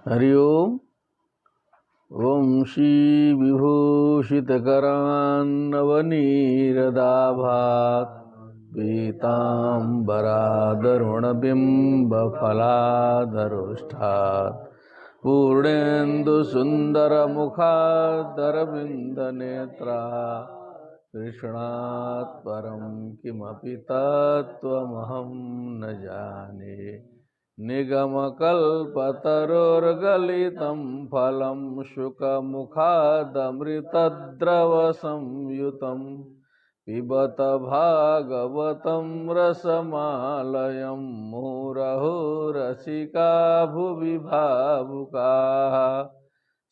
हरि ओम। ओम श्री विभूषितकरान्नवनीरदाभात् पीताम्बरादरुणबिम्बफलादरुष्ठात् पूर्णेन्दुसुन्दरमुखादरविन्दनेत्रा कृष्णात् परं किमपि तत्त्वमहं न जाने। निगमकल्पतरोर्गलितं फलं शुकमुखादमृतद्रवसंयुतं पिबत भागवतं रसमालयं मुहुरहो रसिका भुवि भावुकाः।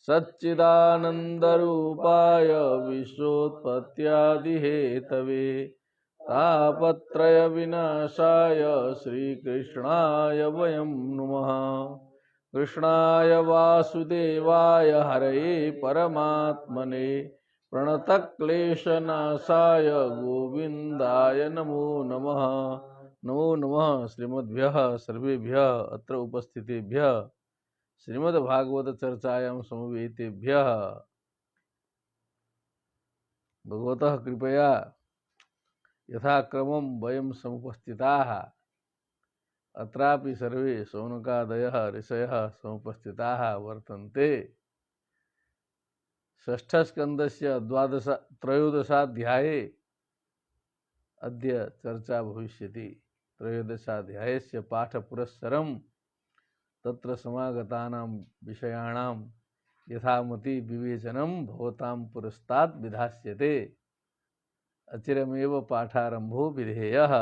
सच्चिदानन्दरूपाय विश्वोत्पत्त्यादिहेतवे तापत्रय विनाशाय श्रीकृष्णाय वयं नुमः। कृष्णाय वासुदेवाय हरये परमात्मने प्रणतक्लेशनाशाय गोविन्दाय नमो नमः। नमो नमः श्रीमद्भ्यः सर्वेभ्यः अत्र उपस्थितेभ्यः श्रीमद्भागवत चर्चायां समवेतेभ्यः भगवतः कृपया यथाक्रमं वयं समुपस्थिताः अत्रापि सर्वे शौनकादयः ऋषयः समुपस्थिताः वर्तन्ते। षष्ठस्कन्धस्य त्रयोदशाध्याये अद्य चर्चा भविष्यति। त्रयोदशाध्यायस्य पाठपुरस्सरं तत्र समागतानां विषयाणां यथामति विवेचनं भवतां पुरस्तात् विधास्यते। अचिरमेव पाठारम्भो विधेयः।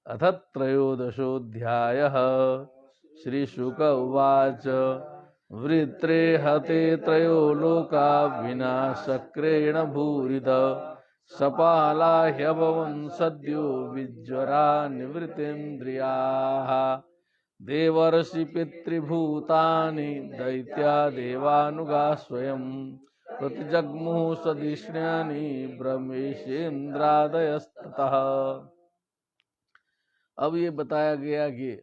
अथ त्रयोदशोऽध्यायः। श्रीशुक उवाच वृत्रे हते त्रयो लोका विनाशक्रेण भूरिद सपाला ह्यभवन् सद्यो विज्वरा निवृतेन्द्रियाः देवर्षि पितृभूतानि दैत्या देवानुगा स्वयं प्रतिजग्मुः सदिष्ण्यानि ब्रह्मेशेन्द्रादयस्ततः। अब ये बताया गया कि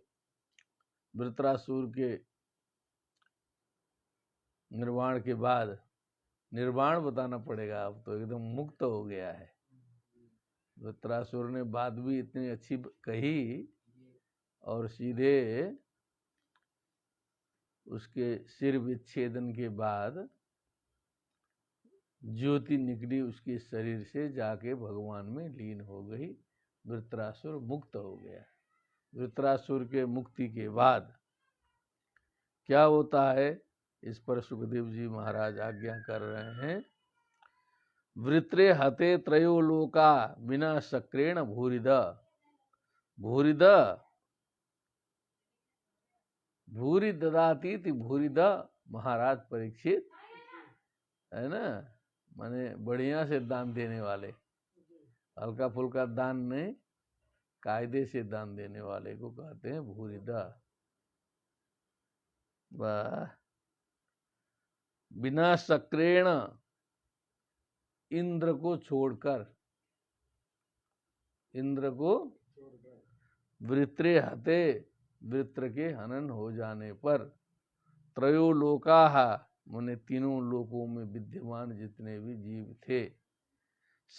वृत्रासुर के निर्वाण के बाद निर्वाण बताना पड़ेगा। अब तो एकदम मुक्त हो गया है। वृत्रासुर ने बात भी इतनी अच्छी कही और सीधे उसके सिर विच्छेदन के बाद ज्योति निकली उसके शरीर से, जाके भगवान में लीन हो गई। वृत्रासुर मुक्त हो गया। वृत्रासुर के मुक्ति के बाद क्या होता है, इस पर सुखदेव जी महाराज आज्ञा कर रहे हैं। वृत्रे हते त्रयो लोका बिना शक्रेण भूरिद। भूरिद भूरि ददाती थी। भूरिद महाराज परीक्षित है ना, माने बढ़िया से दान देने वाले, हल्का फुल्का दान नहीं, कायदे से दान देने वाले को कहते हैं भूरिदा। बिना शक्रेण, इंद्र को छोड़कर, इंद्र को वृत्रे हते, वृत्र के हनन हो जाने पर, त्रयो लोकाः माने तीनों लोकों में विद्यमान जितने भी जीव थे,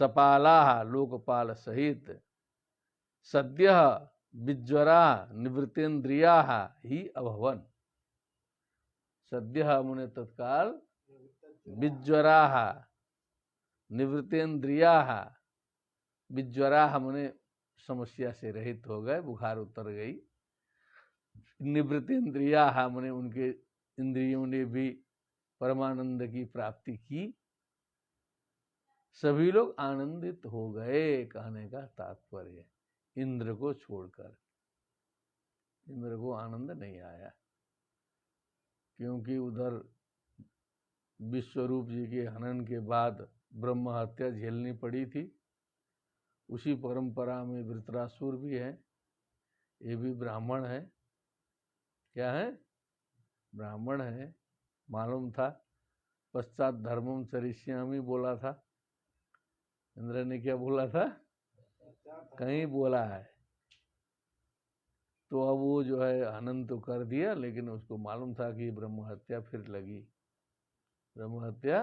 सपालाः लोकपाल सहित, सद्यः विज्वरा निवृत्तेन्द्रियाः ही अभवन। सद्यः मुने तत्काल, विज्वराः निवृत्तेन्द्रियाः, विज्वराः मुने समस्या से रहित हो गए, बुखार उतर गई। निवृत्तेन्द्रियाः मुने उनके इंद्रियों ने भी परमानंद की प्राप्ति की। सभी लोग आनंदित हो गए, कहने का तात्पर्य। इंद्र को छोड़कर, इंद्र को आनंद नहीं आया, क्योंकि उधर विश्वरूप जी के हनन के बाद ब्रह्म हत्या झेलनी पड़ी थी। उसी परंपरा में वृत्रासुर भी है, ये भी ब्राह्मण है। क्या है? ब्राह्मण है, मालूम था। पश्चात धर्मम चरिष्यामि बोला था। इंद्र ने क्या बोला था? कहीं बोला है। तो अब वो जो है हनन तो कर दिया, लेकिन उसको मालूम था कि ब्रह्म हत्या फिर लगी, ब्रह्म हत्या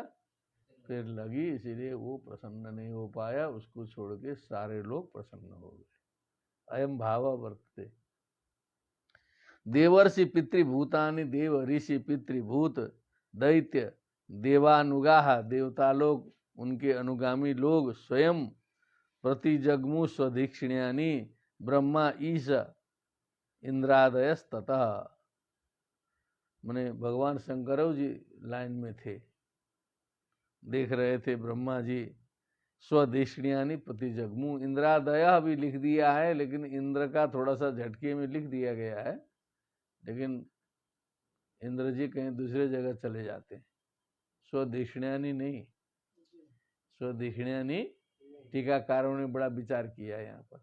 फिर लगी, इसीलिए वो प्रसन्न नहीं हो पाया। उसको छोड़ के सारे लोग प्रसन्न हो गए। अयम भाव वर्तते। देवर्षि पितृभूतानि, देव ऋषि पितृभूत दैत्य देवानुगाह, देवता लोग उनके अनुगामी लोग स्वयं प्रतिजग्मु स्वदीक्षिण्यानि ब्रह्मा ईश इंद्रादयस्ततः। माने भगवान शंकर जी लाइन में थे, देख रहे थे ब्रह्मा जी। स्वदीक्षिण्यानि प्रतिजग्मु, इंद्रादय भी लिख दिया है, लेकिन इंद्र का थोड़ा सा झटके में लिख दिया गया है, लेकिन इंद्र जी कहीं दूसरे जगह चले जाते हैं। स्वदीक्षिण्यानि नहीं, स्वदीक्षिण्यानि टीकाकारों ने बड़ा विचार किया है यहाँ पर,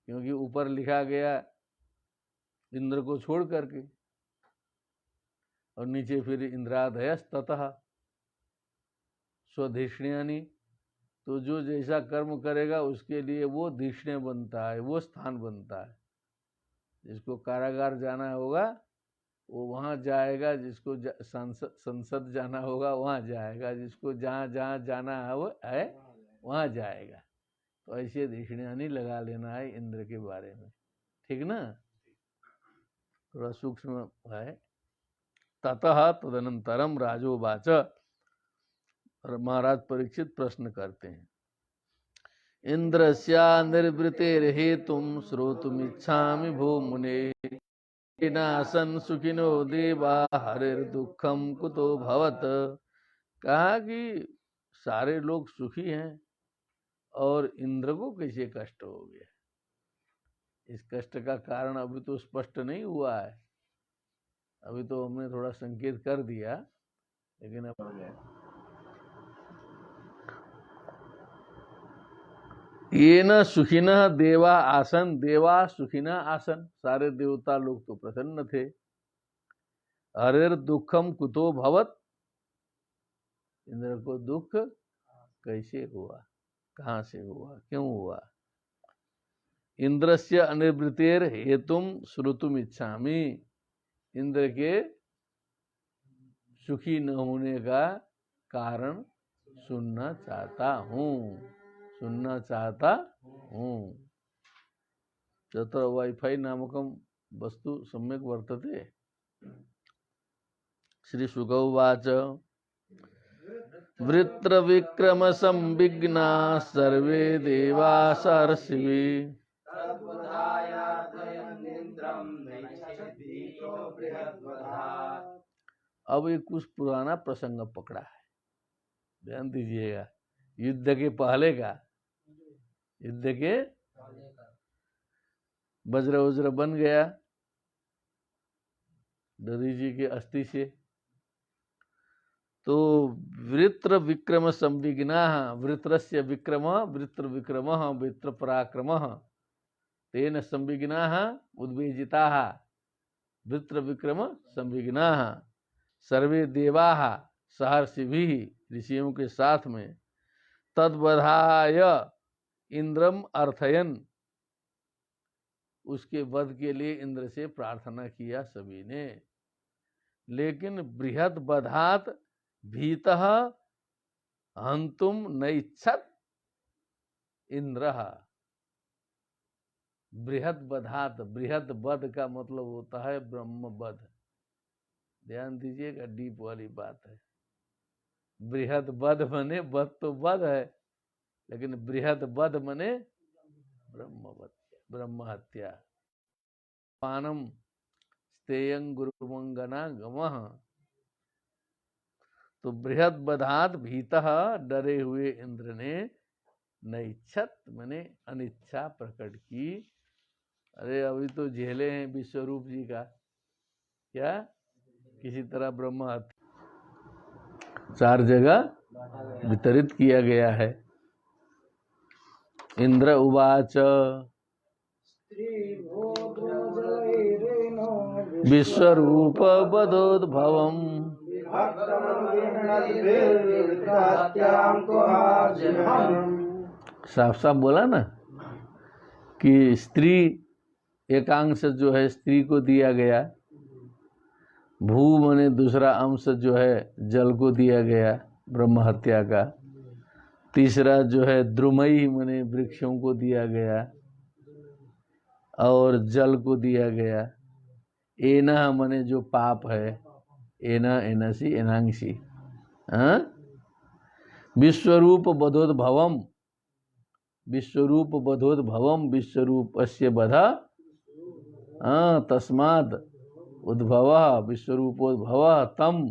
क्योंकि ऊपर लिखा गया इंद्र को छोड़ करके, और नीचे फिर इंद्रादयस्ततः स्वधीष्ण्यानि, तो जो जैसा कर्म करेगा उसके लिए वो धीष्ण्य बनता है, वो स्थान बनता है। जिसको कारागार जाना होगा वो वहाँ जाएगा, जिसको संसद जाना होगा वहाँ जाएगा, जिसको जहाँ जहाँ जाना है वो है वहाँ जाएगा। तो ऐसे धीष्ण्यानि लगा लेना है इंद्र के बारे में, ठीक ना, थोड़ा सूक्ष्म है। ततः तदनंतरम राजोवाच, महाराज परीक्षित प्रश्न करते हैं, इंद्रस्या निर्वृतेर्हेतुं श्रोतुमिच्छामि भो मुने, नासन सुखिनो देवा हरिर्दुःखम कुतो भवत। कहा कि सारे लोग सुखी हैं और इंद्र को कैसे कष्ट हो गया। इस कष्ट का कारण अभी तो स्पष्ट नहीं हुआ है, अभी तो हमने थोड़ा संकेत कर दिया, लेकिन अब ये न सुखिना देवा आसन, देवा सुखिना आसन, सारे देवता लोग तो प्रसन्न थे। हरिर दुखम कुतो भवत, इंद्र को दुख कैसे हुआ, कहाँ से हुआ, क्यों हुआ। इंद्रस्य अनिवृत्तेर हेतुम श्रुतुम इच्छामि, इंद्र के सुखी न होने का कारण सुनना चाहता हूँ, सुनना चाहता हूँ। तत्र वाईफाई नामकं वस्तु सम्यक वर्तते। श्री शुक उवाच, वृत्र विक्रम संविघ्ना सर्वे देवा सहर्षिवी, अब एक कुछ पुराना प्रसंग पकड़ा है, ध्यान दीजिएगा। युद्ध के पहले का, युद्ध के वज्र वज्र बन गया दधी जी के अस्थि से, तो वृत्र विक्रम संविघ्ना, वृत्रस्य विक्रम वृत्र विक्रम वृत्र पराक्रम तेन संविघ्ना उद्वेजिता, वृत्र विक्रम संविघ्ना सर्वे देवा सहर्षिभिः, ऋषियों के साथ में, तद्वधाय इंद्रम अर्थयन, उसके वध के लिए इंद्र से प्रार्थना किया सभी ने। लेकिन बृहद बधात भीतः हंतुम नैच्छत इंद्र। बृहद बधात, बृहद बध का मतलब होता है ब्रह्म बध, ध्यान दीजिएगा, डीप वाली बात है। बृहद बध मने, बध तो बध है, लेकिन बृहद बध मने ब्रह्म हत्या। पानम स्तेयं गुरुमंगना गमः, तो बृहद बधात भीतः, डरे हुए इंद्र ने नैच्छत मने अनिच्छा प्रकट की। अरे अभी तो झेले हैं विश्वरूप जी का, क्या किसी तरह ब्रह्म हत्या 4 जगह वितरित किया गया है। इंद्र उवाच, विश्वरूप बधोद्भवम्, साफ साफ बोला ना कि स्त्री एक अंश जो है स्त्री को दिया गया, भू माने दूसरा अंश जो है जल को दिया गया ब्रह्म हत्या का, तीसरा जो है द्रुमई माने वृक्षों को दिया गया और जल को दिया गया। एना माने जो पाप है, एना एनसी एनांशी, हाँ। विश्वरूप बधोद्भवम, विश्वरूप बधोद्भवम, विश्वरूप अस्य बधा, हाँ, तस्माद उद्भव विश्वरूपोद्भव तम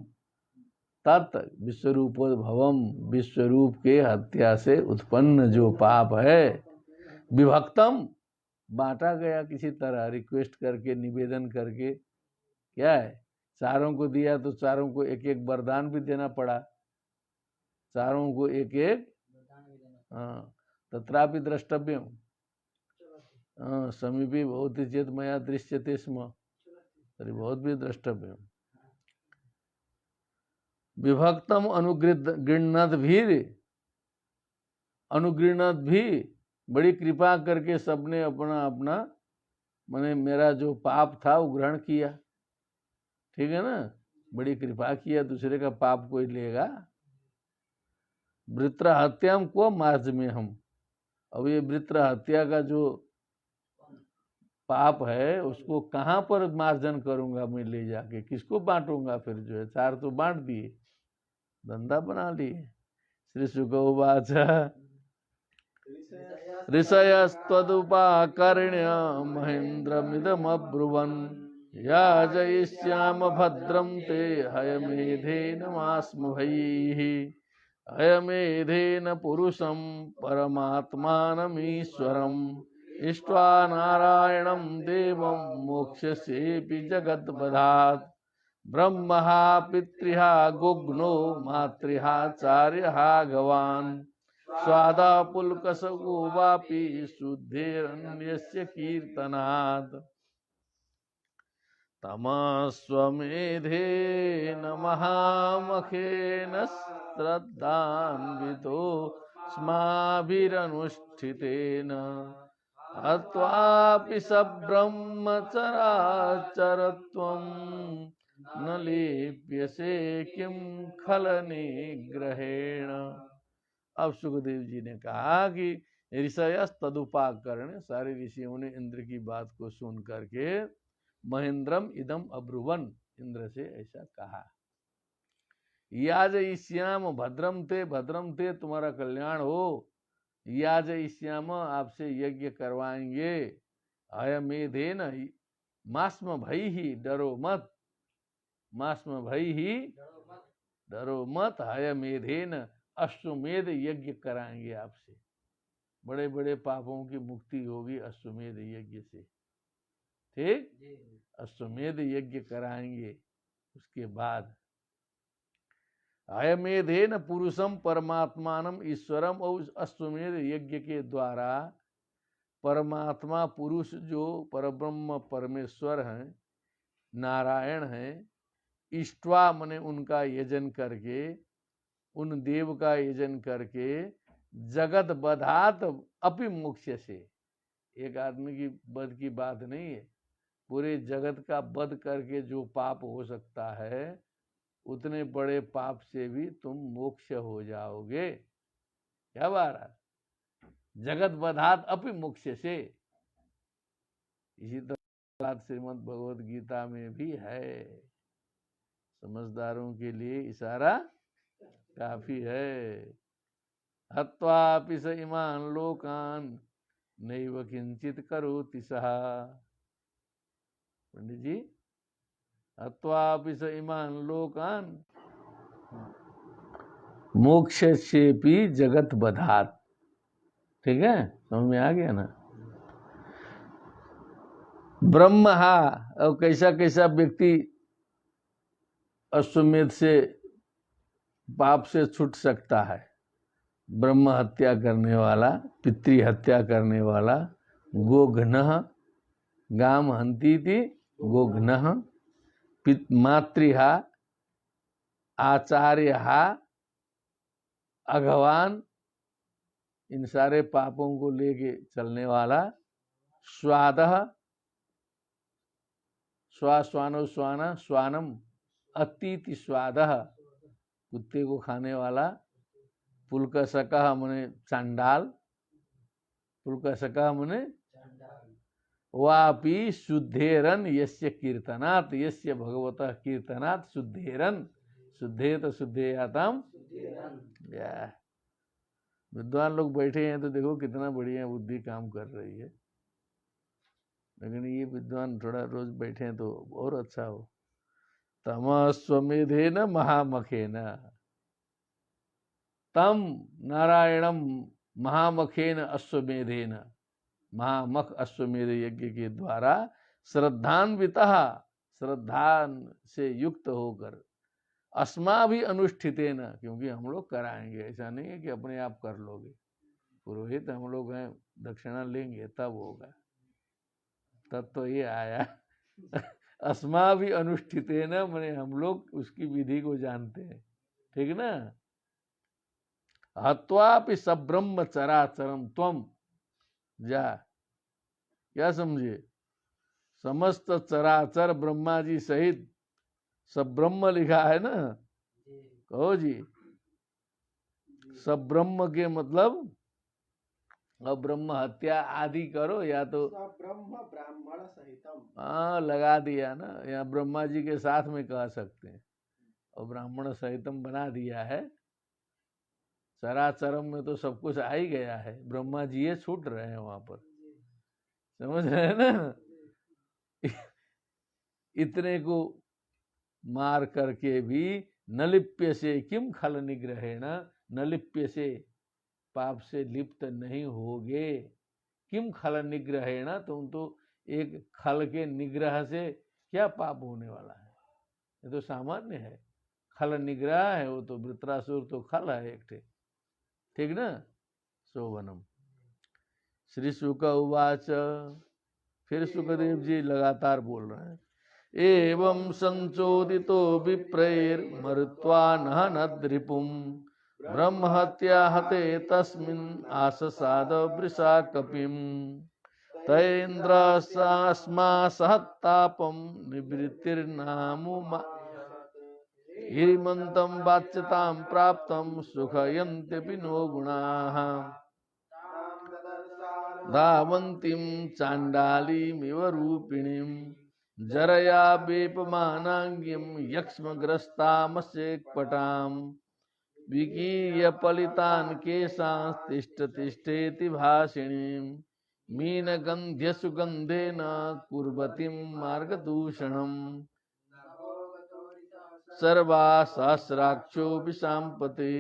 तत् विश्वरूपोद्भवम, विश्वरूप के हत्या से उत्पन्न जो पाप है, विभक्तम बांटा गया किसी तरह, रिक्वेस्ट करके, निवेदन करके, क्या है, चारों को दिया तो चारों को एक एक वरदान भी देना पड़ा, चारों को एक एक, हाँ, तत्रापि द्रष्टव्यम, हाँ, समीपी बहुत चेत मया दृश्यते स्म, तरी बहुत भी द्रष्टव्यम। विभक्तम अनुगृह्णत भी, अनुगृह्णत भी, बड़ी कृपा करके सबने अपना अपना माने मेरा जो पाप था वो ग्रहण किया, ठीक है ना, बड़ी कृपा किया, दूसरे का पाप कोई लेगा। वृत्र हत्याम को मार्ज में हम, अब ये वृत्र हत्या का जो पाप है उसको कहाँ पर मार्जन करूंगा मैं ले जाके, किसको बांटूंगा, फिर जो है चार तो बांट दिए, धंधा बना लिए। श्री शुक उवाच ऋषयस्तदुपाकर्ण्य महेन्द्रमिदमब्रुवन् याजयिष्याम भद्रं ते हयमेधेन मास्मभैः, हयमेधेन पुरुषं परमात्मानमीश्वरम् इष्ट्वा नारायणं देवं मोक्ष्यसेऽपि जगद्वधात्। ब्रह्मः पितृः गुग्नो मातृः गवान् स्वादा पुलकसगो वापि शुद्धेरन्यस्य कीर्तनात्। तमस्वमेधेन महामखेन श्रद्धान्वितो स्माभिरनुष्ठितेन हत्वापि सब्रह्मचराचरत्वं न लिप्यसे किं खलनिग्रहेण। अब सुखदेव जी ने कहा कि ऋषयस तदुपाकरण, सारे ऋषियों ने इंद्र की बात को सुन करके महेंद्रम इदम अब्रुवन, इंद्र से ऐसा कहा, याज ईश्याम भद्रम ते तुम्हारा कल्याण हो, याज ईश्याम आपसे यज्ञ करवाएंगे, हयमेधेन मास्म भई ही, डरो मत, मास्म भई ही डरो मत, हयमेधेन अश्वमेध यज्ञ कराएंगे आपसे, बड़े बड़े पापों की मुक्ति होगी अश्वमेध यज्ञ से, ठीक, अश्वमेध यज्ञ कराएंगे। उसके बाद हयमेधेन पुरुषम परमात्मानम ईश्वरम, और अश्वमेध यज्ञ के द्वारा परमात्मा पुरुष जो परब्रह्म परमेश्वर हैं, नारायण हैं, इष्ट्वा मने उनका यजन करके, उन देव का यजन करके, जगत बधात अपि मोक्ष से, एक आदमी की वध की बात नहीं है, पूरे जगत का वध करके जो पाप हो सकता है, उतने बड़े पाप से भी तुम मोक्ष हो जाओगे। क्या बात है, जगत बधात अपि मोक्ष से। इसी तरह श्रीमद् भगवद गीता में भी है, समझदारों के लिए इशारा काफी है। हत्वापि स इमान लोकान नैव किंचित करोति सः, पंडित जी, हत्वापि स इमान लोकान मोक्षेपि जगत बधात, ठीक है, समझ में आ गया ना। ब्रह्महा, और कैसा कैसा व्यक्ति अश्वमेध से पाप से छूट सकता है, ब्रह्म हत्या करने वाला, पितृ हत्या करने वाला, गोघ्नः गाम हंतीति गोघ्नः, मातृः आचार्यः अघवान, इन सारे पापों को लेके चलने वाला, स्वादः स्वानो स्वाना स्वानम अतीति स्वादः, कुत्ते को खाने वाला। पुलकसकः मने चांडाल, पुलकसकः मने वापि शुद्धेरन यस्य कीर्तनात्, यस्य भगवतः कीर्तनात् शुद्धेरन, शुद्धेत शुद्धेयाताम। विद्वान लोग बैठे हैं तो देखो कितना बढ़िया बुद्धि काम कर रही है, लेकिन ये विद्वान थोड़ा रोज बैठे हैं तो और अच्छा हो। तमस्वमेधेन महामखेन, तम नारायणम महामखेन अश्वमेधेन, महामख अश्वमेध यज्ञ के द्वारा श्रद्धान्वितः, श्रद्धा से युक्त होकर, अस्मा भी अनुष्ठितेन, क्योंकि हम लोग कराएंगे, ऐसा नहीं है कि अपने आप कर लोगे, पुरोहित हम लोग हैं, दक्षिणा लेंगे तब होगा, तब तो ये आया अस्मा भी अनुष्ठितेन, मैंने हम लोग उसकी विधि को जानते हैं, ठीक ना। हत्वापि सब्रह्म चराचरम त्वम, जा क्या समझे, समस्त चराचर ब्रह्मा जी सहित सब ब्रह्म लिखा है ना, कहो जी। सब ब्रह्म के मतलब अब ब्रह्म हत्या आदि करो, या तो ब्रह्म ब्राह्मण सहितम, हाँ लगा दिया ना, या ब्रह्मा जी के साथ में कह सकते हैं, और ब्राह्मण सहितम बना दिया है। चराचरम में तो सब कुछ आ ही गया है, ब्रह्मा जी ये छूट रहे हैं वहां पर, समझ रहे हैं ना। इतने को मार करके भी नलिप्य से किम खल निग्रहेण, नलिप्य से पाप से लिप्त नहीं होगे, किम खल निग्रहेण, तुम तो एक खल के निग्रह से क्या पाप होने वाला है, ये तो सामान्य है। खल निग्रह है वो तो, वृत्रासुर तो खल है एक ठे, ठीक ना। शोभनम। श्री शुक उवाच, फिर सुखदेव जी लगातार बोल रहे हैं। एवं संचोदितो विप्रैर्मरुत्वा नहनद्रिपुं, ब्रह्महत्या हते तस्मिन् आससाद वृषा कपिम्, तैन्द्रस्मा सहत्तापं निवृत्तिर्नामुमा, हिरिमन्तं वाच्यतां प्राप्तं सुखयन्त्यपि नो गुणाः, धावन्तीं चाण्डालीमिव रूपिणीं, जरया वेपमानांग्यं यक्ष्मग्रस्तामस्येक्पटां, विकीर्य पलितान् केशांस्तिष्ठ तिष्ठेति भाषिणीं, मीनगन्ध्य सुगन्धेन कुर्वतीं मार्गदूषणम्, सर्वा सहस्राक्षो विशाम्पते,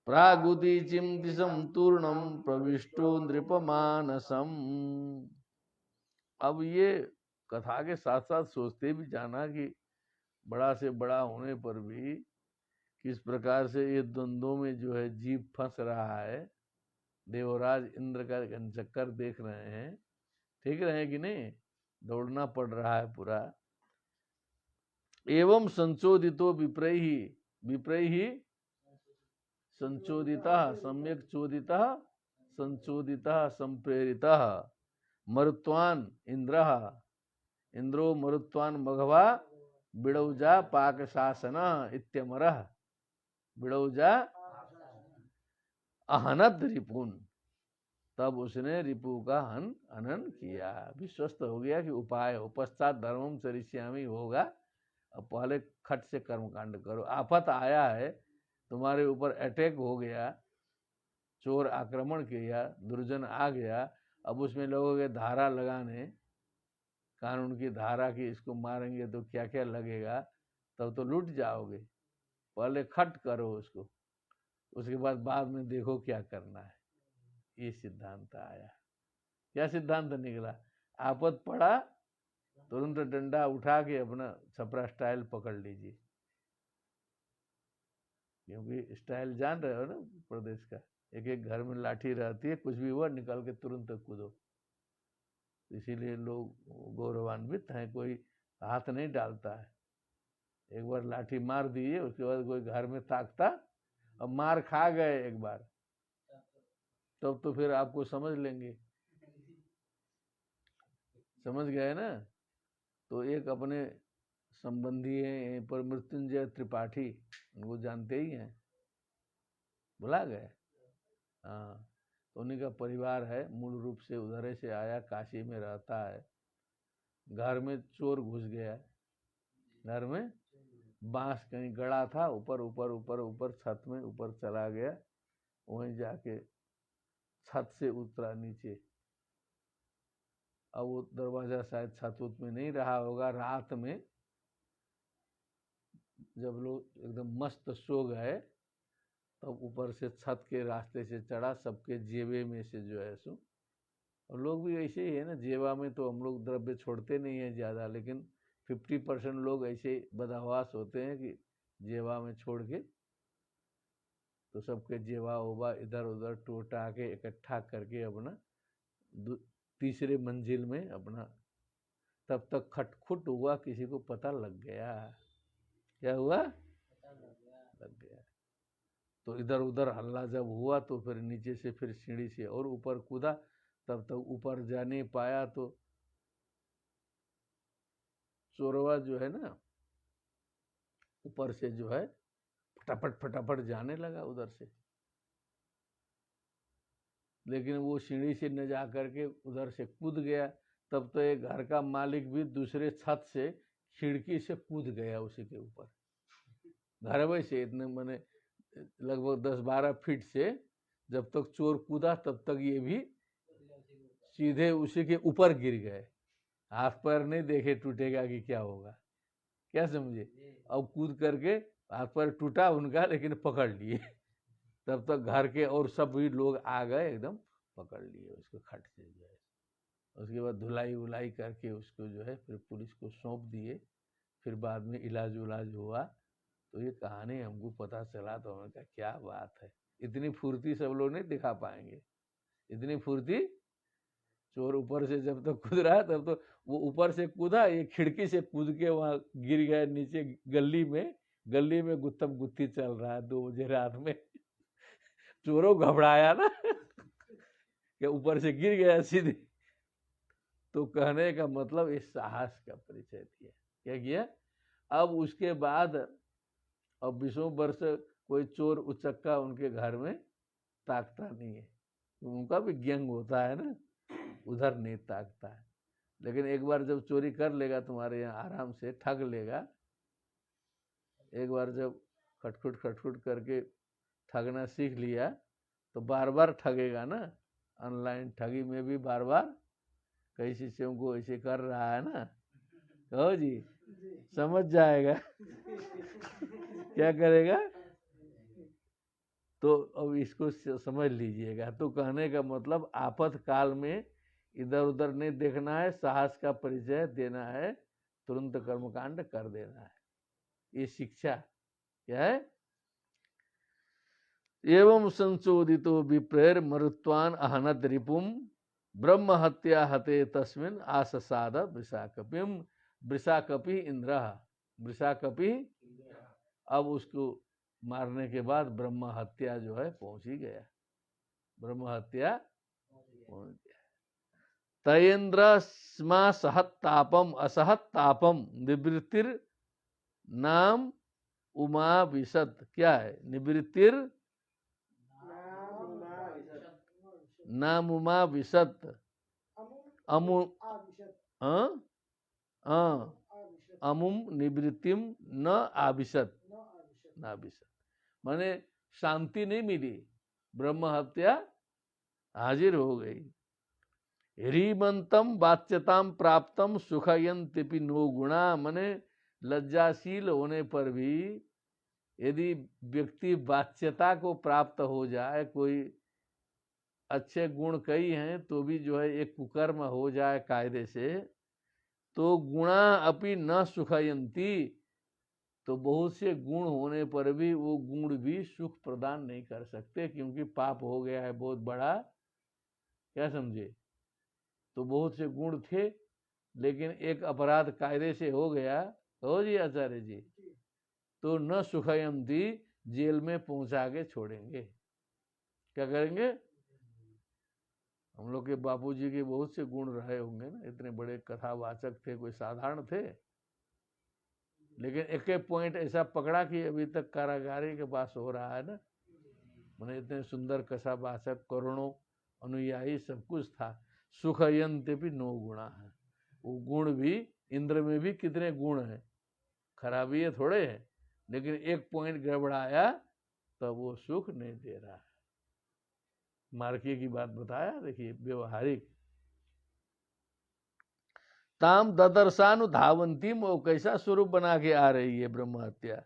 प्रागुदीचिं दिशं तूर्णं प्रविष्टो नृपमानसम्। अब ये कथा के साथ साथ सोचते भी जाना कि बड़ा से बड़ा होने पर भी किस प्रकार से ये द्वंद्वों में जो है जीव फंस रहा है। देवराज इंद्र का चक्कर देख रहे हैं, ठीक रहे कि नहीं, दौड़ना पड़ रहा है पूरा। एवं संचोदितो विप्रैहि, विप्रैहि संचोदितः, सम्यक चोदितः संचोदितः संप्रेरितः, मरुत्वान इंद्रः, इंद्रो मरुत्वान मघवा बिड़ौजा पाक शासन इत्यमरः, बिड़ौजा अहनद रिपुन, तब उसने रिपु का हनन किया, विश्वस्त हो गया कि उपाय हो, पश्चात धर्मम चरिष्यामि होगा, अब पहले खट से कर्मकांड करो। आफत आया है तुम्हारे ऊपर, अटैक हो गया, चोर आक्रमण किया, दुर्जन आ गया, अब उसमें लोगों धारा लगाने, कानून की धारा की इसको मारेंगे तो क्या क्या लगेगा, तब तो लूट जाओगे, पहले खट करो उसको, उसके बाद में देखो क्या करना है। ये सिद्धांत आया। क्या सिद्धांत निकला, आपत पड़ा तुरंत डंडा उठा के अपना छपरा स्टाइल पकड़ लीजिए, क्योंकि स्टाइल जान रहे हो ना प्रदेश का, एक एक घर में लाठी रहती है, कुछ भी हुआ निकाल के तुरंत कूदो, इसीलिए लोग गौरवान्वित हैं, कोई हाथ नहीं डालता है। एक बार लाठी मार दिए, उसके बाद कोई घर में ताकता, अब मार खा गए एक बार, तब तो फिर आपको समझ लेंगे, समझ गए ना। तो एक अपने संबंधी हैं पर मृत्युंजय त्रिपाठी, उनको जानते ही हैं, बुला गए। हाँ, तो उन्हीं का परिवार है, मूल रूप से उधर से आया, काशी में रहता है। घर में चोर घुस गया, घर में बांस कहीं गड़ा था, ऊपर ऊपर ऊपर ऊपर छत में ऊपर चला गया, वहीं जाके छत से उतरा नीचे। अब वो दरवाजा शायद छत उत में नहीं रहा होगा, रात में जब लोग एकदम मस्त सो गए तब ऊपर से छत के रास्ते से चढ़ा, सबके जेबे में से जो है सो, और लोग भी ऐसे ही है ना, जेबा में तो हम लोग द्रव्य छोड़ते नहीं है ज़्यादा, लेकिन 50% लोग ऐसे बदहवास होते हैं कि जेबा में छोड़ के, तो सबके जेबा ओबा इधर उधर टोटा के इकट्ठा करके अपना तीसरे मंजिल में अपना, तब तक खटखुट हुआ, किसी को पता लग गया। क्या हुआ? लग गया। तो इधर उधर हल्ला जब हुआ तो फिर नीचे से फिर सीढ़ी से और ऊपर कूदा, तब तक ऊपर जा नहीं पाया, तो चोरवा जो है ना ऊपर से जो है फटाफट फटाफट जाने लगा उधर से, लेकिन वो सीढ़ी से न जा करके उधर से कूद गया। तब तो एक घर का मालिक भी दूसरे छत से खिड़की से कूद गया उसी के ऊपर, घर में से इतने मैंने लगभग 10-12 फीट से जब तक चोर कूदा तब तक ये भी सीधे उसी के ऊपर गिर गए। हाथ पैर नहीं देखे टूटेगा कि क्या होगा, क्या समझे। अब कूद करके हाथ पैर टूटा उनका, लेकिन पकड़ लिए। तब तक घर के और सब भी लोग आ गए, एकदम पकड़ लिए उसको खट से जो है। उसके बाद धुलाई उलाई करके उसको जो है फिर पुलिस को सौंप दिए। फिर बाद में इलाज उलाज हुआ। तो ये कहानी हमको पता चला तो हमने कहा क्या बात है, इतनी फुर्ती सब लोग नहीं दिखा पाएंगे, इतनी फुर्ती। चोर ऊपर से जब तक कूद रहा है तब तो वो ऊपर से कूदा, ये खिड़की से कूद के वहां गिर गया नीचे गली में। गली में गुत्थम गुत्थी चल रहा है 2 बजे रात में। चोरों घबराया ना कि ऊपर से गिर गया सीधे। तो कहने का मतलब इस साहस का परिचय दिया। क्या किया? अब उसके बाद अब 20 वर्ष कोई चोर उचक्का उनके घर में ताकता नहीं है, उनका भी गैंग होता है ना, उधर नहीं ताकता है। लेकिन एक बार जब चोरी कर लेगा तुम्हारे यहाँ, आराम से ठग लेगा। एक बार जब खटखुट करके ठगना सीख लिया तो बार बार ठगेगा ना। ऑनलाइन ठगी में भी बार बार कई शिष्यों को ऐसे कर रहा है ना, कहो जी, समझ जाएगा। क्या करेगा? तो अब इसको समझ लीजिएगा। तो कहने का मतलब आपातकाल में इधर उधर नहीं देखना है, साहस का परिचय देना है, तुरंत कर्मकांड कर देना है। ये शिक्षा क्या है? एवं संशोधितो विप्रेर मरुत्वान अहनत रिपुम ब्रह्म हत्या हते तस्मिन आससाद वृषाकपिम। वृषाकपि इंद्र, वृषाकपि। अब उसको मारने के बाद ब्रह्म हत्या जो है पहुंच ही गया, ब्रह्म हत्या पहुंच गया। तयेन्द्र स्मा सहत तापम असहत तापम निवृत्तिर नाम उमा विशत। क्या है? निवृत्तिर नाम उमा विशत। अमु अमुम निवृत्तिम न आविशत, नाविशत। माने शांति नहीं मिली, ब्रह्म हत्या हाजिर हो गई। ह्रीमंतम वाच्यताम प्राप्तम सुखयंतिपि नो गुणा। माने लज्जाशील होने पर भी यदि व्यक्ति वाच्यता को प्राप्त हो जाए, कोई अच्छे गुण कई हैं तो भी जो है एक कुकर्म हो जाए कायदे से, तो गुणा अपि न सुखयंती। तो बहुत से गुण होने पर भी वो गुण भी सुख प्रदान नहीं कर सकते, क्योंकि पाप हो गया है बहुत बड़ा। क्या समझे? तो बहुत से गुण थे, लेकिन एक अपराध कायदे से हो गया, हो जी आचार्य जी, तो न सुखयंती, जेल में पहुंचा के छोड़ेंगे। क्या करेंगे? हम लोग के बापूजी के बहुत से गुण रहे होंगे ना, इतने बड़े कथावाचक थे, कोई साधारण थे। लेकिन एक एक पॉइंट ऐसा पकड़ा कि अभी तक कारागारी के पास हो रहा है ना। मैंने इतने सुंदर कथावाचक, करोड़ों अनुयायी, सब कुछ था। सुखयंते भी 9 गुणा है। वो गुण भी, इंद्र में भी कितने गुण हैं, खराबी है थोड़े हैं, लेकिन एक पॉइंट गड़बड़ाया तब वो सुख नहीं दे रहा है। मार्के की बात बताया, देखिए व्यवहारिक। ताम ददर्शानु धावंतीम, वो कैसा स्वरूप बना के आ रही है ब्रह्म हत्या।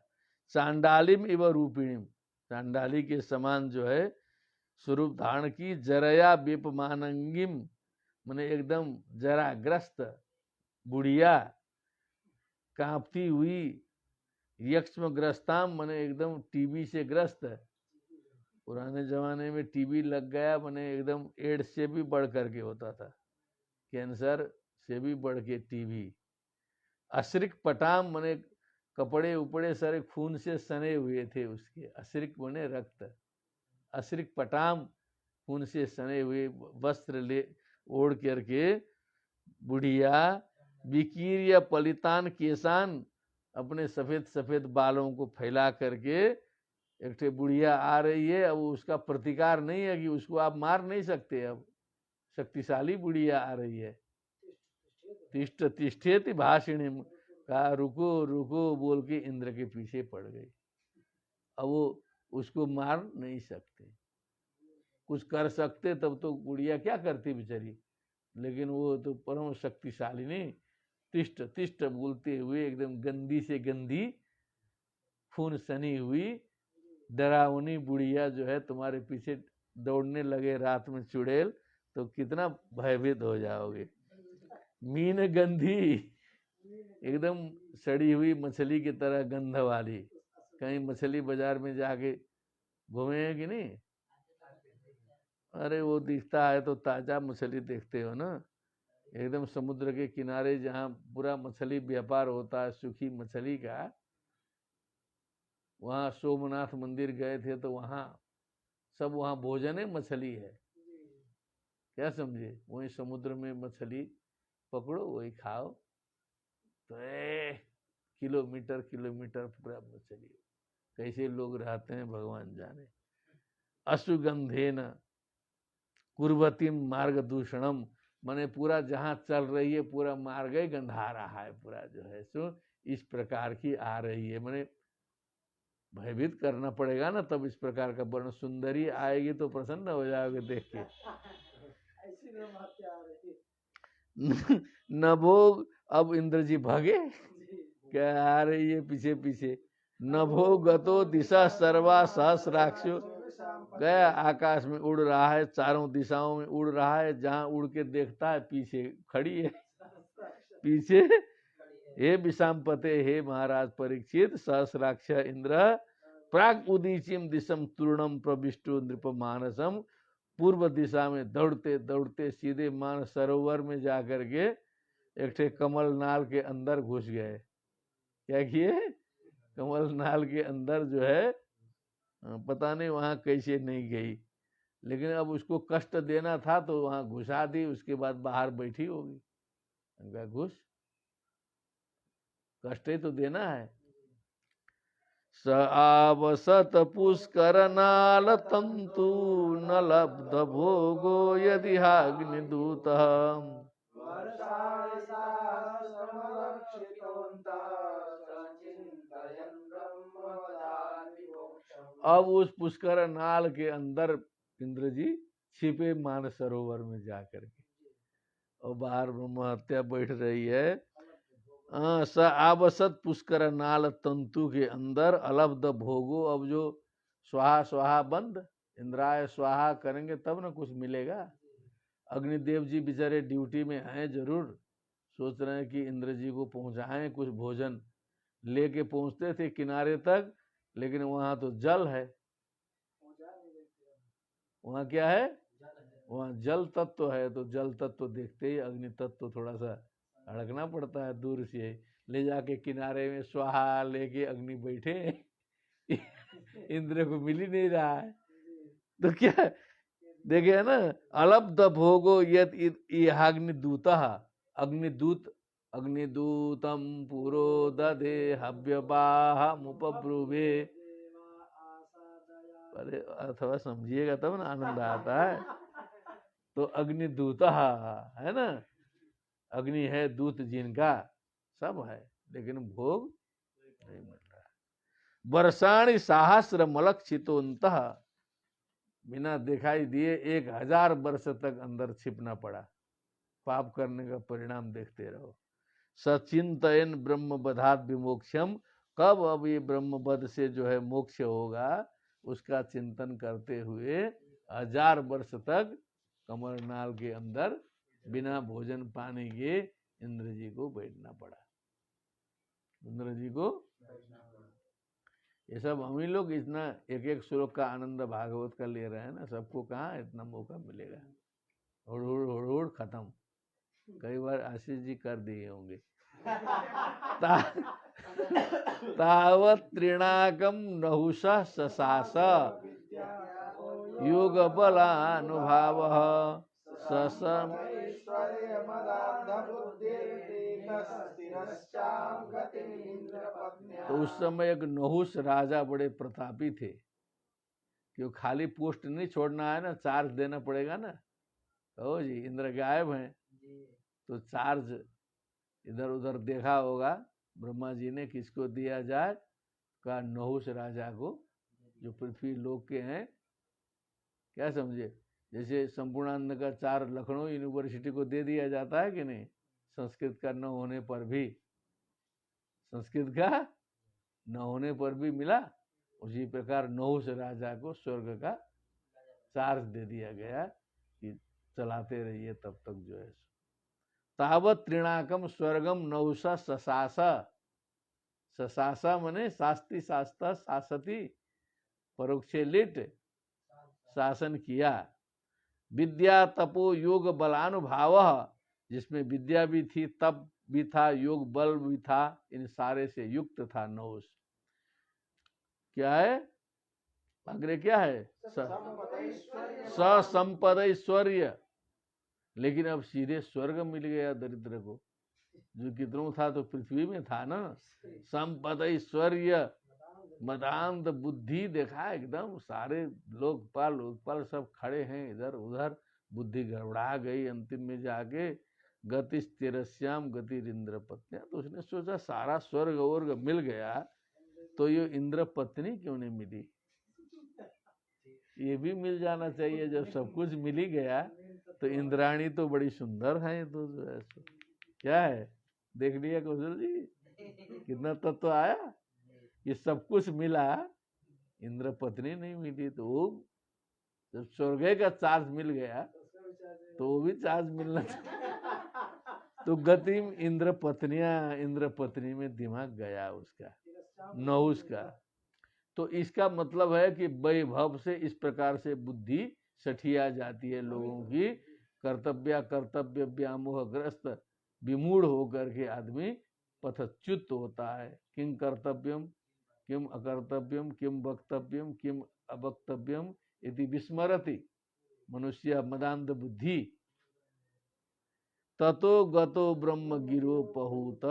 चांडालिम इव रूपिणीम, चांडाली के समान जो है स्वरूप धारण की। जरया विपमानंगिम, माने एकदम जराग्रस्त बुढ़िया, कांपती हुई। यक्ष्मग्रस्ताम, माने एकदम टीबी से ग्रस्त। पुराने जमाने में टीबी लग गया माने एकदम एड्स से भी बढ़ करके होता था, कैंसर से भी बढ़ के टीबी। अश्रिक पटाम, माने कपड़े उपड़े सारे खून से सने हुए थे उसके। अश्रिक माने रक्त, अश्रिक पटाम खून से सने हुए वस्त्र ले ओढ़ करके बुढ़िया। विकीर्य पलितान केसान, अपने सफेद सफेद बालों को फैला करके एक ठे बुढ़िया आ रही है। अब उसका प्रतिकार नहीं है कि उसको आप मार नहीं सकते, अब शक्तिशाली बुढ़िया आ रही है। तिष्ठ तिष्ठेति भाषिणी, कहा रुको रुको बोल के इंद्र के पीछे पड़ गई। अब वो उसको मार नहीं सकते, कुछ कर सकते तब तो बुढ़िया क्या करती बेचारी, लेकिन वो तो परम शक्तिशाली नहीं। तिष्ठ तिष्ठ बोलते हुए एकदम गंदी से गंदी, खून सनी हुई डरावनी बुढ़िया जो है तुम्हारे पीछे दौड़ने लगे रात में चुड़ैल, तो कितना भयभीत हो जाओगे। मीन गंधी, एकदम सड़ी हुई मछली की तरह गंध वाली। कहीं मछली बाजार में जाके घूमे हैं कि नहीं? अरे वो दिखता है तो ताजा मछली देखते हो ना, एकदम समुद्र के किनारे जहाँ पूरा मछली व्यापार होता है, सूखी मछली का। वहाँ सोमनाथ मंदिर गए थे तो वहाँ सब, वहाँ भोजन है मछली है, क्या समझे? वही समुद्र में मछली पकड़ो, वही खाओ, तो किलोमीटर किलोमीटर पूरा मछली। कैसे लोग रहते हैं भगवान जाने। असुगंधेन कुर्वतीम मार्ग दूषणम, माने पूरा जहाँ चल रही है पूरा मार्ग ही गंधा रहा है पूरा जो है सो इस प्रकार की आ रही है। माने भयभीत करना पड़ेगा ना, तब इस प्रकार का वर्ण। सुंदरी आएगी तो प्रसन्न हो जाओगे देख के। न भोग, अब इंद्र जी भागे, क्या आ रही है पीछे पीछे। नभो गतो दिशा सर्वा सहस्राक्षो, गया आकाश में उड़ रहा है, चारों दिशाओं में उड़ रहा है। जहां उड़ के देखता है पीछे खड़ी है, पीछे। हे विषामपते, हे महाराज परीक्षित, सहस्राक्ष इंद्र प्राग उदीचिम दिशम तूर्णम प्रविष्टो नृप मानसम, पूर्व दिशा में दौड़ते दौड़ते सीधे मान सरोवर में जाकर के एक ठे कमल नाल के अंदर घुस गए। क्या किए? कमल नाल के अंदर जो है, पता नहीं वहां कैसे नहीं गई, लेकिन अब उसको कष्ट देना था तो वहां घुसा दी। उसके बाद बाहर बैठी होगी, उनका घुस, कष्ट ही तो देना है। स आवसत पुष्कर नाल तंतु न लब्ध भोगो यदि हाग्निदूत। अब उस पुष्कर नाल के अंदर इंद्र जी छिपे मान सरोवर में जाकर के, और बाहर ब्रह्म हत्या बैठ रही है। स आवसत पुष्कर नाल तंतु के अंदर अलब्ध भोगो, अब जो स्वाहा स्वाहा बंद, इंद्राय स्वाहा करेंगे तब ना कुछ मिलेगा। अग्निदेव जी बेचारे ड्यूटी में हैं, जरूर सोच रहे हैं कि इंद्र जी को पहुंचाएं कुछ भोजन। लेके पहुंचते थे किनारे तक, लेकिन वहां तो जल है। वहां क्या है? वहां जल तत्व है, तो जल तत्व देखते ही अग्नि तत्व थोड़ा सा अड़कना पड़ता है, दूर से ले जाके किनारे में स्वाहा लेके अग्नि बैठे। इंद्र को मिल ही नहीं रहा है, तो क्या देखिए ना, अलब्ध भोगो यत अग्निदूतः, अग्निदूत, अग्निदूतम पुरो दधे हव्यवाहमुपब्रुवे। अरे अथवा समझिएगा तब ना आनंद आता है। तो अग्निदूत है ना, अग्नि है, दूत जिनका सब है, लेकिन भोग नहीं मिल रहा। वर्षाणी सहस्र मलक्षितोन्तः, बिना दिखाई दिए 1000 वर्ष तक अंदर छिपना पड़ा। पाप करने का परिणाम देखते रहो। सचिंतन ब्रह्म बधात विमोक्षम, कब अब ये ब्रह्मबध से जो है मोक्ष होगा, उसका चिंतन करते हुए 1000 वर्ष तक कमरनाल के अंदर बिना भोजन पानी के इंद्र जी को बैठना पड़ा। इंद्र जी को ये सब हम ही लोग इतना एक एक श्लोक का आनंद भागवत का ले रहे हैं ना, सबको कहाँ इतना मौका मिलेगा। हुड़ खत्म, कई बार आशीष जी कर दिए होंगे। तावत त्रिणाकम नहुषः ससास योग बलानुभाव ससम। तो उस समय एक नहुष राजा बड़े प्रतापी थे, क्यों खाली पोस्ट नहीं छोड़ना है ना, चार्ज देना पड़ेगा ना। ओ जी इंद्र गायब हैं तो चार्ज इधर उधर देखा होगा ब्रह्मा जी ने, किसको दिया जाए, का नहुष राजा को, जो पृथ्वी लोक के हैं। क्या समझे, जैसे संपूर्णानंद का 4 लखनऊ यूनिवर्सिटी को दे दिया जाता है कि नहीं, संस्कृत का न होने पर भी, संस्कृत का न होने पर भी मिला। उसी प्रकार नहुष राजा को स्वर्ग का चार्ज दे दिया गया कि चलाते रहिए तब तक जो है। तावत त्रिणाकम स्वर्गम नहुषा ससास, ससासा मने शास्ति शास्ता शासती, परोक्षे लिट शासन किया। विद्या तपो योग बलानुभाव, जिसमें विद्या भी थी, तप भी था, योग बल भी था, इन सारे से युक्त था नहुष। क्या है आगे, क्या है, ससंपदैश्वर्य। लेकिन अब सीधे स्वर्ग मिल गया दरिद्र को, जो कितनों था तो पृथ्वी में था ना। संपदैश्वर्य मदांत बुद्धि, देखा एकदम सारे लोकपाल लोकपाल सब खड़े हैं इधर उधर, बुद्धि गड़बड़ा गई। अंतिम में जाके गति स्थिरस्याम गति इंद्र पत्निया, तो उसने सोचा सारा स्वर्ग वर्ग मिल गया तो ये इंद्र पत्नी क्यों नहीं मिली, ये भी मिल जाना चाहिए। जब सब कुछ मिल ही गया तो इंद्राणी तो बड़ी सुंदर है, तो क्या है, देख लिया कौशल जी कितना तत्व आया। ये सब कुछ मिला, इंद्र पत्नी नहीं मिली, तो वो जब स्वर्ग का चार्ज मिल गया तो वो भी चार्ज मिलना चाहिए। तो गति इंद्र पत्नियां, इंद्र पत्नी में दिमाग गया उसका, नहुष का। तो इसका मतलब है कि वैभव से इस प्रकार से बुद्धि सठिया जाती है लोगों की। कर्तव्य व्यामोहग्रस्त विमूढ़ होकर के आदमी पथच्युत होता है। किम कर्तव्यम किम अकर्तव्यम किम वक्तव्यम किम अवक्तव्यम यदि विस्मरति मनुष्य मदांध बुद्धि, ततो गतो ब्रह्म गिरो पहूत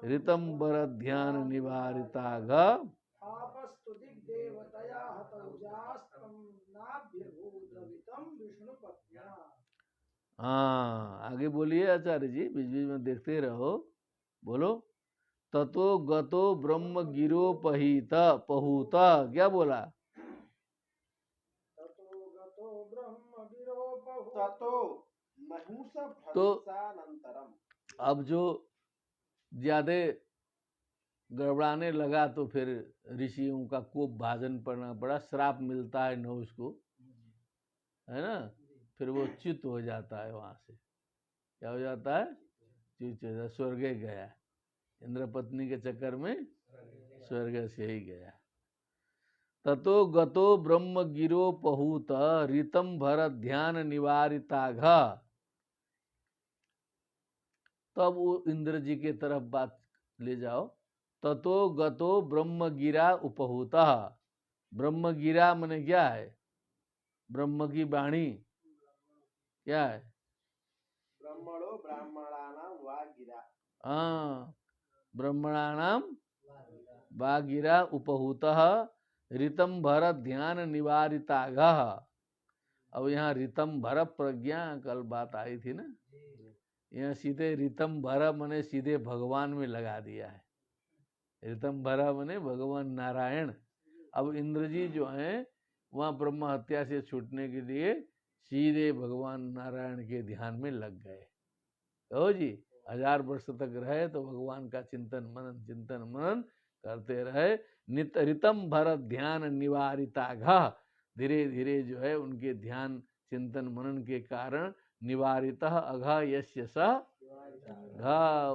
ऋतंबर ध्यान निवारिताघ। हाँ आगे बोलिए आचार्य जी, बीच बीच में देखते रहो, बोलो। ततो गतो ब्रह्म गिरो पहीत पहूत, क्या बोला, तो अब जो ज्यादा गड़बड़ाने लगा तो फिर ऋषियों का कोप भाजन पड़ना पड़ा, श्राप मिलता है नहुष को, है ना। फिर वो च्युत हो जाता है, वहां से क्या हो जाता है, च्युत हो जाता, स्वर्ग गया, इंद्र पत्नी के चक्कर में स्वर्ग से ही गया। ततो गतो ब्रह्म गिरो पहूत ऋतम भर ध्यान निवारिताघ। तब वो इंद्र जी के तरफ बात ले जाओ। ततो गतो ब्रह्म गिरा उपहूत, ब्रह्म गिरा मने क्या है, ब्रह्म की वाणी, क्या है? ब्रह्मणो ब्राह्मणानां वा गिरा। हाँ, ब्रह्मणानाम वागिरा उपहूतः ऋतम भर ध्यान निवारिताघ। अब यहाँ ऋतम भर प्रज्ञा कल बात आई थी ना, यहाँ सीधे ऋतम भर मने सीधे भगवान में लगा दिया है। ऋतम भर मने भगवान नारायण। अब इंद्र जी जो हैं वहाँ ब्रह्म हत्या से छूटने के लिए सीधे भगवान नारायण के ध्यान में लग गए। कहो जी, 1000 वर्ष तक रहे तो भगवान का चिंतन मनन करते रहे। नित ऋतम भर ध्यान निवारिताघ। धीरे धीरे जो है उनके ध्यान चिंतन मनन के कारण निवारितः अघ यस्य स घ,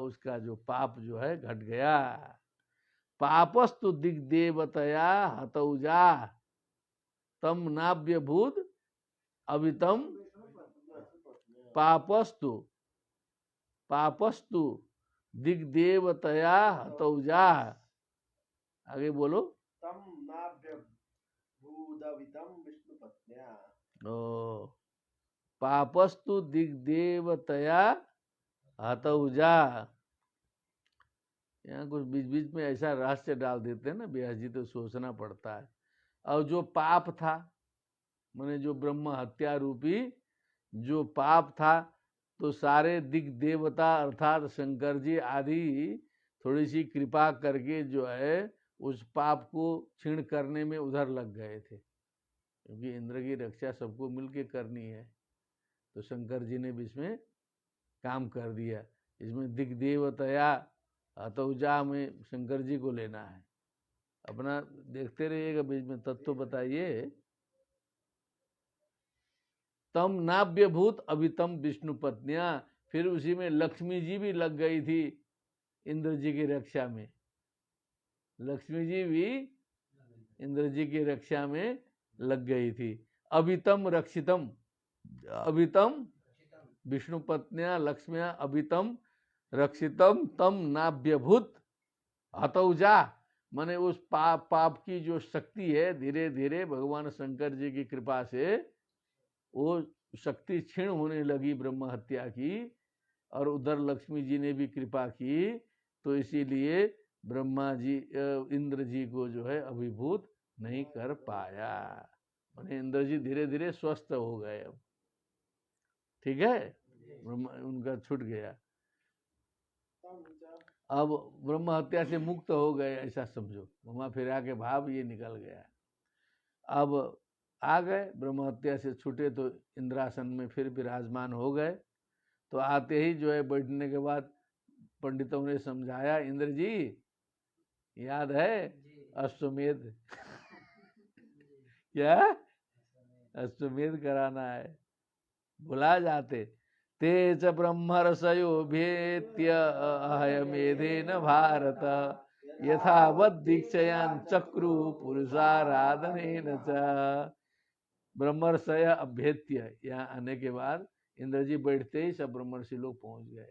उसका जो पाप जो है घट गया। पापस्तु दिग्देवतया हतौजा तम नाभ्यभूत अवितम पापस्तु दिग्देवतया हतौजा। आगे बोलो। तम नाभ्यभूदवितं विष्णुपत्न्या। ओ, पापस्तु दिग्देवतया हतौजा। यहाँ कुछ बीच बीच में ऐसा रहस्य डाल देते हैं ना व्यास जी, तो सोचना पड़ता है। और जो पाप था माने जो ब्रह्म हत्या रूपी जो पाप था, तो सारे दिग देवता अर्थात शंकर जी आदि थोड़ी सी कृपा करके जो है उस पाप को क्षीण करने में उधर लग गए थे, क्योंकि इंद्र की रक्षा सबको मिलके करनी है। तो शंकर जी ने भी इसमें काम कर दिया। इसमें दिग्देवतया हतौजा में शंकर जी को लेना है। अपना देखते रहिएगा, बीच में तत्व बताइए। तम नाभ्यभूत अभितम विष्णु पत्निया, फिर उसी में लक्ष्मी जी भी लग गई थी इंद्र जी की रक्षा में। लक्ष्मी जी भी इंद्र जी की रक्षा में लग गई थी। अभितम रक्षितम, अभितम विष्णु पत्निया लक्ष्मिया अभितम रक्षितम तम नाभ्यभूत हतौजा, माने उस पाप की जो शक्ति है धीरे धीरे भगवान शंकर जी की कृपा से वो शक्ति क्षीण होने लगी ब्रह्म हत्या की, और उधर लक्ष्मी जी ने भी कृपा की। तो इसीलिए ब्रह्मा जी इंद्र जी को जो है अभिभूत नहीं कर पाया। माने इंद्र जी धीरे धीरे स्वस्थ हो गए। अब ठीक है, उनका छूट गया। अब ब्रह्म हत्या से मुक्त हो गए ऐसा समझो, घुमा फिरा के भाव ये निकल गया। अब आ गए, ब्रह्म हत्या से छूटे तो इंद्रासन में फिर विराजमान हो गए। तो आते ही जो है बैठने के बाद पंडितों ने समझाया, इंद्र जी याद है अश्वमेध क्या अश्वमेध कराना है, भुला जाते। ते च ब्रह्मर्षयो भेत्य अहयमेधेन भारत यथावत दीक्षयान चक्रु पुरुषाराधनेन च। ब्रह्मर्षय अभ्येत्य, यहाँ आने के बाद इंद्र जी बैठते ही सब ब्रह्मर्षि लोग पहुंच गए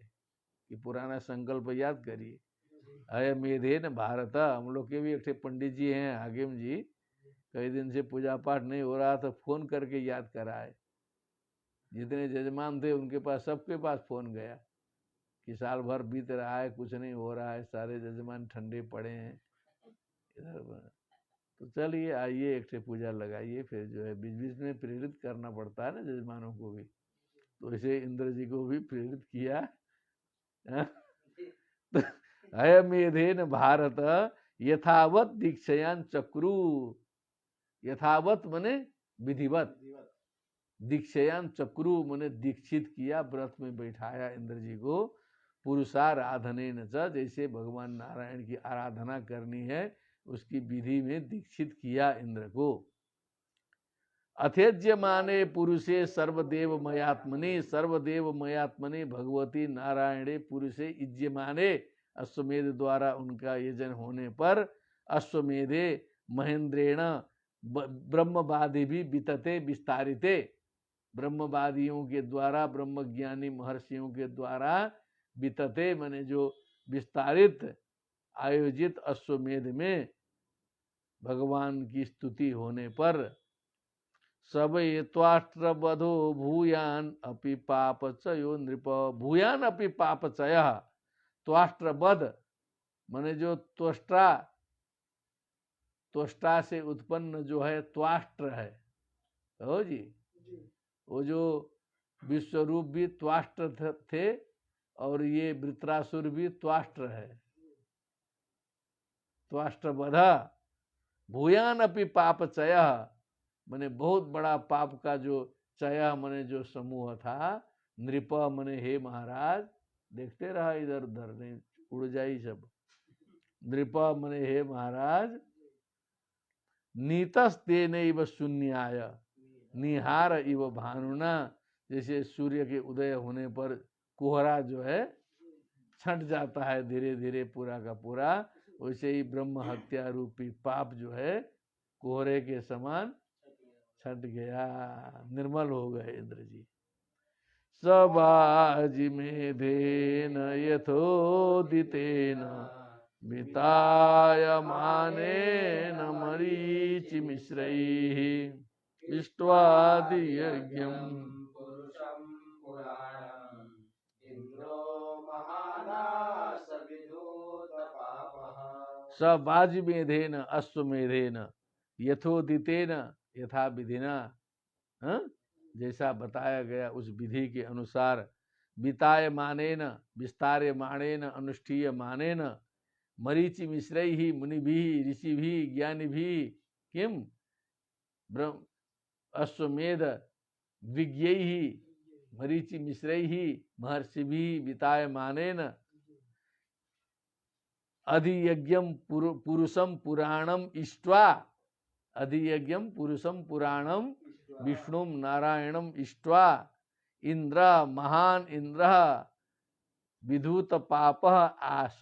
कि पुराना संकल्प याद करिए। अयमेधेन भारत, हम लोग के भी एक पंडित जी हैं हाकिम जी, कई दिन से पूजा पाठ नहीं हो रहा था, फोन करके याद कराए। जितने जजमान थे उनके पास सबके पास फोन गया कि साल भर बीत रहा है, कुछ नहीं हो रहा है, सारे जजमान ठंडे पड़े हैं इधर। तो चलिए आइए एक पूजा लगाइए। फिर जो है बीच बीच में प्रेरित करना पड़ता है ना जजमानों को भी, तो इसे इंद्र जी को भी प्रेरित किया। अयमेधेन भारत यथावत दीक्षयान चक्रु, यथावत मने विधिवत, दीक्षयान चक्रु मने दीक्षित किया, व्रत में बैठाया इंद्र जी को। पुरुषाराधनेन च, जैसे भगवान नारायण की आराधना करनी है उसकी विधि में दीक्षित किया इंद्र को। अथेज्यमाने पुरुषे सर्वदेव मयात्मने, सर्वदेव मयात्मने भगवती नारायणे पुरुषे इज्यमाने, अश्वमेध द्वारा उनका यजन होने पर अश्वमेधे महेंद्रेण ब्रह्मवादी भी वितते विस्तारिते, ब्रह्मवादियों के द्वारा ब्रह्मज्ञानी महर्षियों के द्वारा वितते माने जो विस्तारित आयोजित अश्वमेध में भगवान की स्तुति होने पर सब ये त्वाष्ट्र बधो भूयान अपि पापचयो नृप। भूयान अपि पापचय, त्वाष्ट्र बध माने जो त्वष्टा, त्वष्टा से उत्पन्न जो है त्वाष्ट्र है, हो जी, वो जो विश्वरूप भी त्वाष्ट्र थे और ये वृत्रासुर भी त्वाष्ट्र है। त्वाष्ट्र बधा भूयान अपि पाप चय, माने बहुत बड़ा पाप का जो चय माने जो समूह था, नृप माने हे महाराज, देखते रहा इधर उधर, नहीं उड़ जाई सब। नृप माने हे महाराज, नीतस्ते नैव शून्याय निहार इव भानुना, जैसे सूर्य के उदय होने पर कोहरा जो है छंट जाता है धीरे धीरे पूरा का पूरा, वैसे ही ब्रह्म हत्या रूपी पाप जो है कोहरे के समान छट गया, निर्मल हो गए इंद्र जी। सबाजि मेधेन यथोदितेन मितायमानेन मरीचि मिश्रैः इष्ट्वादियज्ञम् पुरुषं पुराणम् इंद्रो महानास विधूतपापः। सबाजि मेधेन अश्वमेधेन यथोदितेन यथा विधिना, जैसा बताया गया उस विधि के अनुसार, वितायमानेन विस्तार्यमाणेन अनुष्ठीयमानेन मरीचि मिश्रैः मुनिभिः ऋषिभिः ज्ञानिभिः किम अश्वमेध विज्ञैः मरीचि मिश्रैः महर्षिभिः वितायमानेन अधियज्ञम पुरुषम पुराणम इष्ट्वा, अधियज्ञम पुरुषम पुराणम विष्णुम नारायणम इष्ट्वा इंद्र महान इंद्र विधूत पाप आस,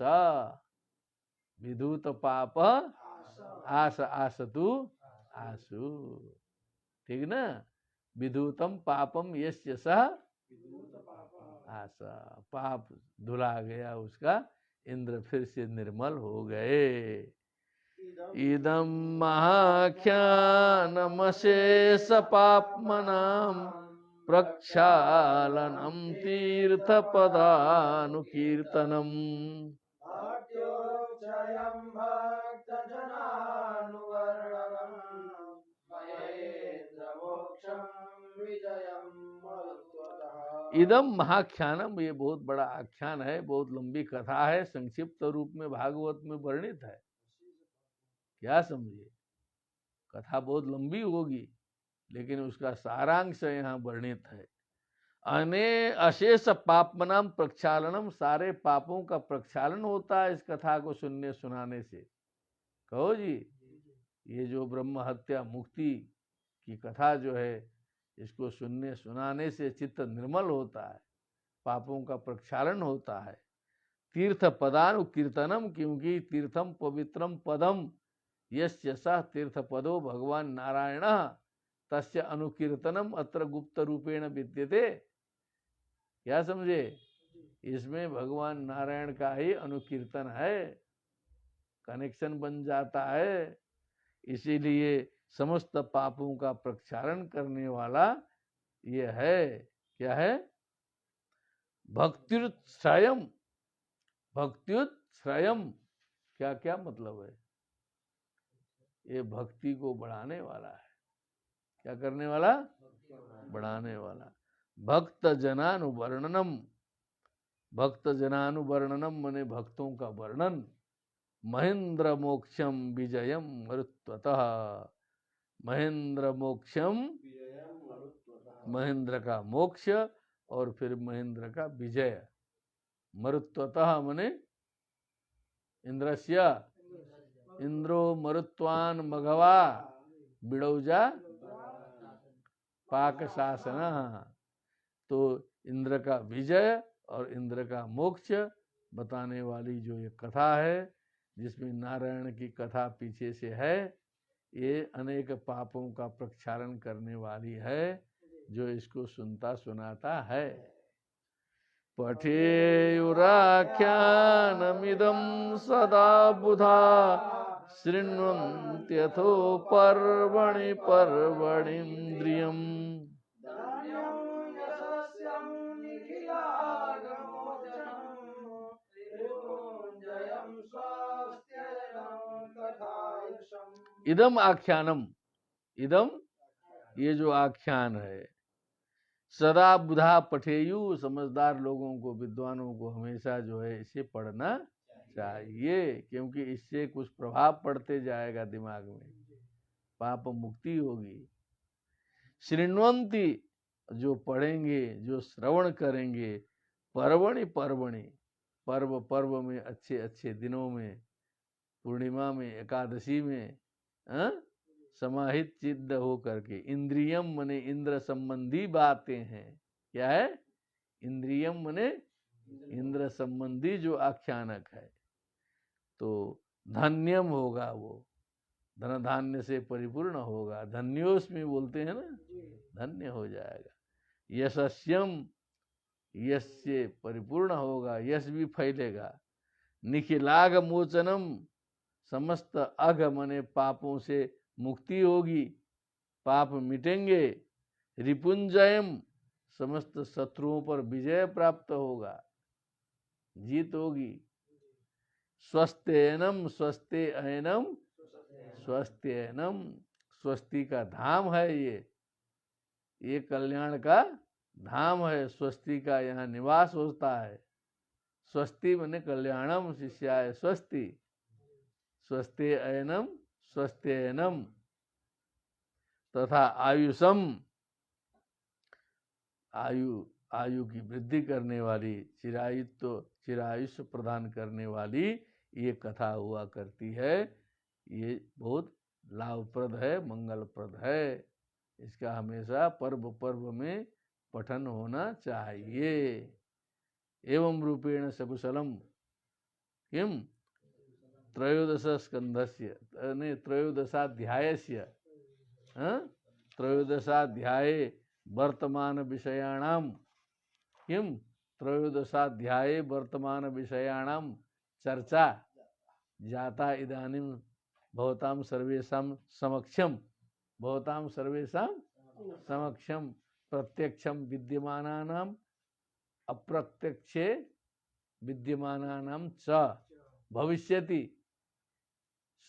विधूत पाप आस आसतु आसु, ठीक ना, विधूतम पापम यस्य सह आस, पाप धुला गया उसका, इंद्र फिर से निर्मल हो गए। इदं महाख्यानमशेष पाप्मनां प्रक्षालनं तीर्थपदानुकीर्तनम् भक्त्योच्चयं भक्तजनानुवर्णनम् महेन्द्रमोक्षं विजयं मरुत्वतः। इदम महाख्यानम, ये बहुत बड़ा आख्यान है, बहुत लंबी कथा है, संक्षिप्त रूप में भागवत में वर्णित है। क्या समझिए, कथा बहुत लंबी होगी लेकिन उसका सारांश यहाँ वर्णित है। अने अशेष पापमनाम प्रक्षालनम, सारे पापों का प्रक्षालन होता है इस कथा को सुनने सुनाने से। कहो जी, ये जो ब्रह्म हत्या मुक्ति की कथा जो है, इसको सुनने सुनाने से चित्त निर्मल होता है, पापों का प्रक्षालन होता है। तीर्थ पदानुकीर्तनम, क्योंकि तीर्थम पवित्रम पदम यस्य सः तीर्थ पदो भगवान नारायण तस्य अनुकीर्तनम अत्र गुप्त रूपेण विद्यते। क्या समझे, इसमें भगवान नारायण का ही अनुकीर्तन है, कनेक्शन बन जाता है। इसीलिए समस्त पापों का प्रक्षालन करने वाला ये है, क्या है, भक्त्युत्श्रयम। भक्त्युत्श्रयम क्या क्या मतलब है, ये भक्ति को बढ़ाने वाला है। क्या करने वाला, बढ़ाने वाला। भक्त जनानुवर्णनम, भक्त जनानुवर्णनम माने भक्तों का वर्णन। महेंद्र मोक्षम विजयम मरुत्वतः, महेंद्र मोक्षम, महेंद्र का मोक्ष और फिर महेंद्र का विजय। मरुत्वतः माने इंद्रस्य, इंद्रो मरुत्वान मघवा बिड़ौजा पाक शासन, तो इंद्र का विजय और इंद्र का मोक्ष बताने वाली जो ये कथा है, जिसमें नारायण की कथा पीछे से है, ये अनेक पापों का प्रक्षालन करने वाली है, जो इसको सुनता सुनाता है। पठेयुराख्यानमिदं सदा बुधा शृण्वन्त्यथो पर्वणि पर्वणीन्द्रियम् धन्यं यशस्यं निखिलागमोचनं त्रिभुवनजयं स्वास्थ्यं तथा यशम्। इदम आख्यानम, इदम ये जो आख्यान है, सदा बुधा पठेयु, समझदार लोगों को, विद्वानों को हमेशा जो है इसे पढ़ना चाहिए, क्योंकि इससे कुछ प्रभाव पड़ते जाएगा दिमाग में, पाप मुक्ति होगी। शृण्वन्ति, जो पढ़ेंगे, जो श्रवण करेंगे, पर्वणि पर्वणि, पर्व पर्व में, अच्छे अच्छे दिनों में, पूर्णिमा में, एकादशी में, समाहित चित्त हो करके। इंद्रियम मने इंद्र संबंधी बातें हैं। क्या है? इंद्रियम मने इंद्र संबंधी जो आख्यानक है। तो धन्यम होगा, वो धन धान्य से परिपूर्ण होगा। धन्योस्मि बोलते हैं ना, धन्य हो जाएगा। यशस्यम, यश से परिपूर्ण होगा, यश भी फैलेगा। निखिलाग मोचनम, समस्त अघ मने पापों से मुक्ति होगी, पाप मिटेंगे। रिपुंजयम, समस्त शत्रुओं पर विजय प्राप्त होगा, जीत होगी। स्वस्थेनम, स्वस्थे अयनम, स्वस्थेनम, स्वस्ति का धाम है ये कल्याण का धाम है। स्वस्ति का यहाँ निवास होता है। स्वस्ति मने कल्याणम शिष्याय स्वस्ति, स्वस्थे अयनम, स्वस्थेनम, तथा आयुषम, आयु की वृद्धि करने वाली, चिरायुष्य प्रदान करने वाली ये कथा हुआ करती है। ये बहुत लाभप्रद है, मंगलप्रद है। इसका हमेशा पर्व पर्व में पठन होना चाहिए। एवं रूपेण सकुशलम किम त्रयोदश स्कंधस्य, त्रयोदशाध्यायस्य, त्रयोदशाध्याये वर्तमान विषयाणाम किम, त्रयोदशाध्याये वर्तमान विषयाणाम चर्चा जाता इदानीं भवतां सर्वेषां समक्षम, भवतां सर्वेषां समक्षम प्रत्यक्षम विद्यमानानां अप्रत्यक्षे विद्यमानानां च भविष्यति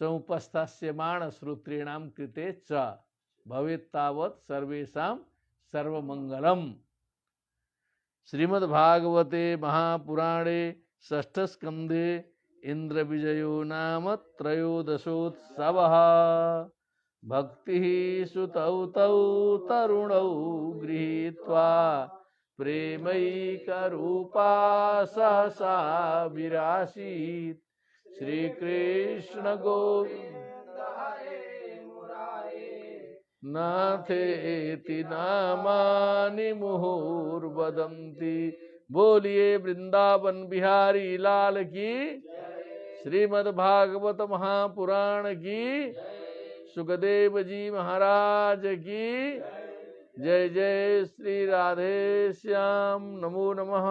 समुपस्थास्यमाण श्रोत्रीणां कृते च भवेत्तावत् सर्वेषां सर्वमंगलम। श्रीमद्भागवते महापुराणे षष्ठ स्कंधे इंद्र विजयो नाम त्रयोदशोत्सवः। भक्ति सुतौ तौ तरुणौ गृहीत्वा प्रेमैकरूपा सहसा विरासीत्। श्री कृष्ण गोविंद हरे मुरारे, नाथेति नामानि मुहुर्वदन्ति। बोलिए वृंदावन बिहारी लाल की, श्रीमद्भागवत महापुराण की, सुखदेव जी महाराज की जय। जय श्री राधे श्याम। नमो नमः।